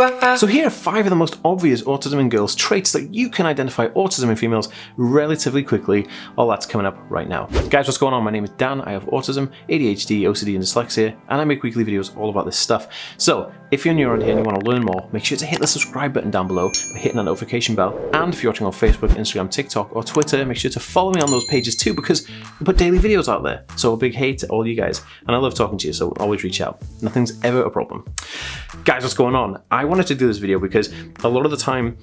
So here are 5 of the most obvious autism in girls traits that you can identify autism in females relatively quickly. All that's coming up right now. Guys, what's going on? My name is Dan. I have autism, ADHD, OCD and dyslexia, and I make weekly videos all about this stuff. So if you're new around here and you want to learn more, make sure to hit the subscribe button down below by hitting that notification bell. And if you're watching on Facebook, Instagram, TikTok or Twitter, make sure to follow me on those pages too, because we put daily videos out there. So a big hey to all you guys. And I love talking to you, so always reach out. Nothing's ever a problem. Guys, what's going on? I wanted to do this video because a lot of the time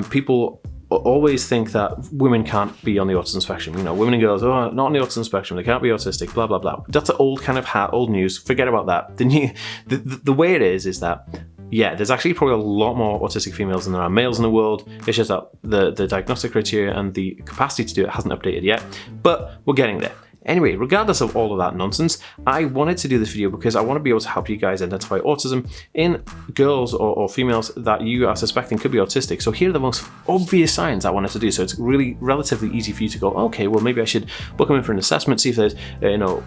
people always think that women can't be on the autism spectrum. You know, women and girls, oh, not on the autism spectrum, they can't be autistic, blah, blah, blah. That's an old kind of old news. Forget about that. The way it is that, yeah, there's actually probably a lot more autistic females than there are males in the world. It's just that the diagnostic criteria and the capacity to do it hasn't updated yet, but we're getting there. Anyway, regardless of all of that nonsense, I wanted to do this video because I want to be able to help you guys identify autism in girls or females that you are suspecting could be autistic. So here are the most obvious signs I wanted to do. So it's really relatively easy for you to go, okay, well maybe I should book them in for an assessment, see if there's,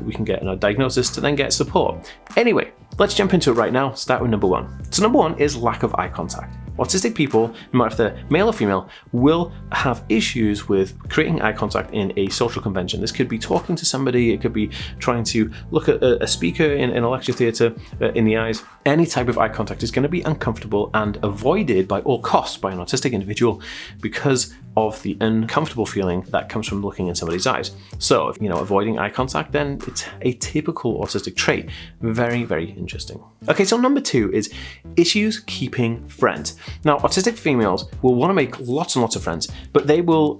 we can get a diagnosis to then get support. Anyway, let's jump into it right now. Start with number 1. So number 1 is lack of eye contact. Autistic people, no matter if they're male or female, will have issues with creating eye contact in a social convention. This could be talking to somebody, it could be trying to look at a speaker in a lecture theatre in the eyes. Any type of eye contact is going to be uncomfortable and avoided by all costs by an autistic individual because of the uncomfortable feeling that comes from looking in somebody's eyes. So, avoiding eye contact, then it's a typical autistic trait. Very, very interesting. Okay, so number 2 is issues keeping friends. Now, autistic females will want to make lots and lots of friends, but they will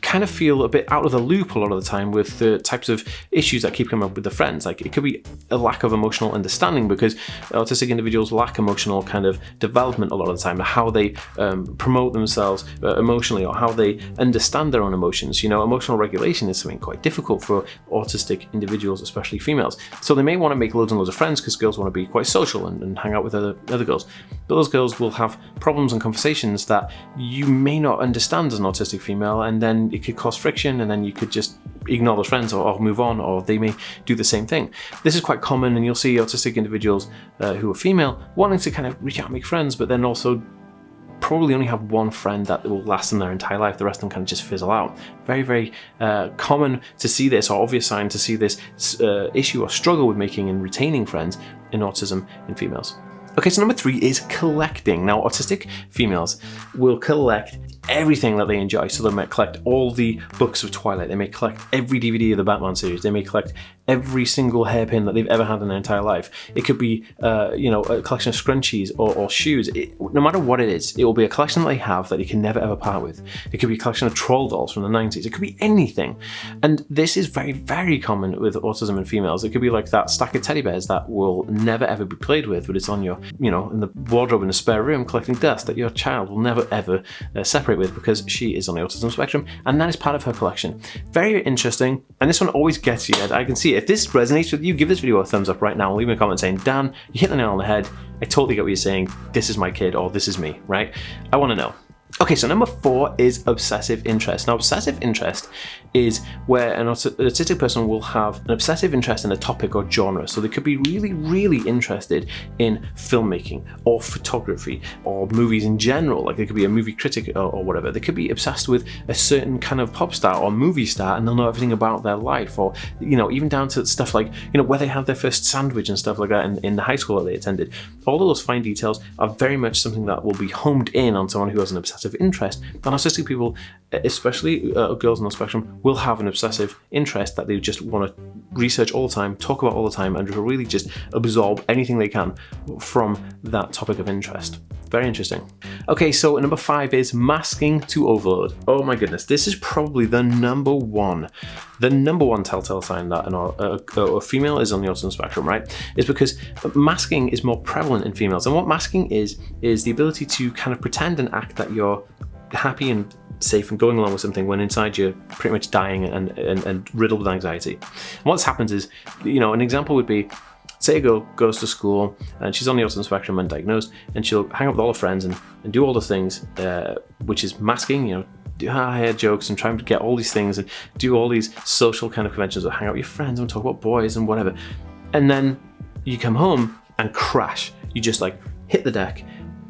kind of feel a bit out of the loop a lot of the time with the types of issues that keep coming up with the friends. Like, it could be a lack of emotional understanding because autistic individuals lack emotional kind of development a lot of the time, how they promote themselves emotionally or how they understand their own emotions. Emotional regulation is something quite difficult for autistic individuals, especially females. So they may want to make loads and loads of friends because girls want to be quite social and hang out with other girls. But those girls will have problems and conversations that you may not understand as an autistic female, and then it could cause friction, and then you could just ignore those friends or move on, or they may do the same thing. This is quite common, and you'll see autistic individuals who are female wanting to kind of reach out and make friends, but then also probably only have one friend that will last them their entire life. The rest of them kind of just fizzle out. Very, very common to see this, or obvious sign to see this issue or struggle with making and retaining friends in autism in females. Okay, so number 3 is collecting. Now, autistic females will collect everything that they enjoy. So they might collect all the books of Twilight. They may collect every DVD of the Batman series. They may collect every single hairpin that they've ever had in their entire life. It could be, a collection of scrunchies or shoes. No matter what it is, it will be a collection that they have that they can never ever part with. It could be a collection of troll dolls from the 90s. It could be anything. And this is very, very common with autism in females. It could be like that stack of teddy bears that will never ever be played with, but it's on your, in the wardrobe in a spare room collecting dust that your child will never ever separate with because she is on the autism spectrum, and that is part of her collection. Very interesting, and this one always gets you. I can see it. If this resonates with you, give this video a thumbs up right now. Leave me a comment saying, Dan, you hit the nail on the head. I totally get what you're saying. This is my kid, or this is me, right? I want to know. Okay, so number 4 is obsessive interest. Now, obsessive interest is where an autistic person will have an obsessive interest in a topic or genre. So they could be really, really interested in filmmaking or photography or movies in general. Like, they could be a movie critic or whatever. They could be obsessed with a certain kind of pop star or movie star, and they'll know everything about their life, or, even down to stuff like, where they had their first sandwich and stuff like that in the high school that they attended. All of those fine details are very much something that will be homed in on someone who has an obsessive interest. And autistic people, especially girls on the spectrum, will have an obsessive interest that they just want to research all the time, talk about all the time, and really just absorb anything they can from that topic of interest. Very interesting. Okay, so number 5 is masking to overload. Oh my goodness, this is probably the number one telltale sign that a female is on the autism spectrum, right? Is because masking is more prevalent in females. And what masking is the ability to kind of pretend and act that you're happy and safe and going along with something when inside you're pretty much dying and riddled with anxiety. And what's happens is, an example would be, say a girl goes to school and she's on the autism spectrum and diagnosed, and she'll hang out with all her friends and do all the things, which is masking, do hair jokes and try and get all these things and do all these social kind of conventions, or hang out with your friends and talk about boys and whatever. And then you come home and crash. You just hit the deck,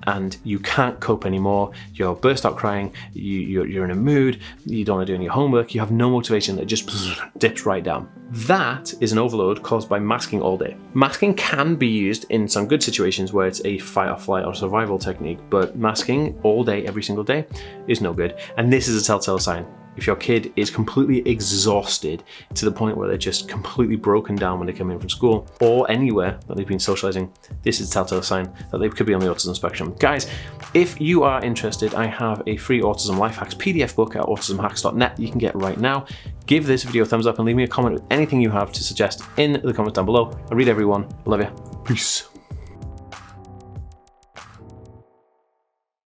and you can't cope anymore, you're burst out crying, you're in a mood, you don't want to do any homework, you have no motivation, it just dips right down. That is an overload caused by masking all day. Masking can be used in some good situations where it's a fight or flight or survival technique, but masking all day, every single day, is no good. And this is a telltale sign. If your kid is completely exhausted to the point where they're just completely broken down when they come in from school or anywhere that they've been socializing, this is a telltale sign that they could be on the autism spectrum. Guys, if you are interested, I have a free Autism Life Hacks PDF book at autismhacks.net you can get right now. Give this video a thumbs up and leave me a comment with anything you have to suggest in the comments down below. I read everyone. I love you. Peace.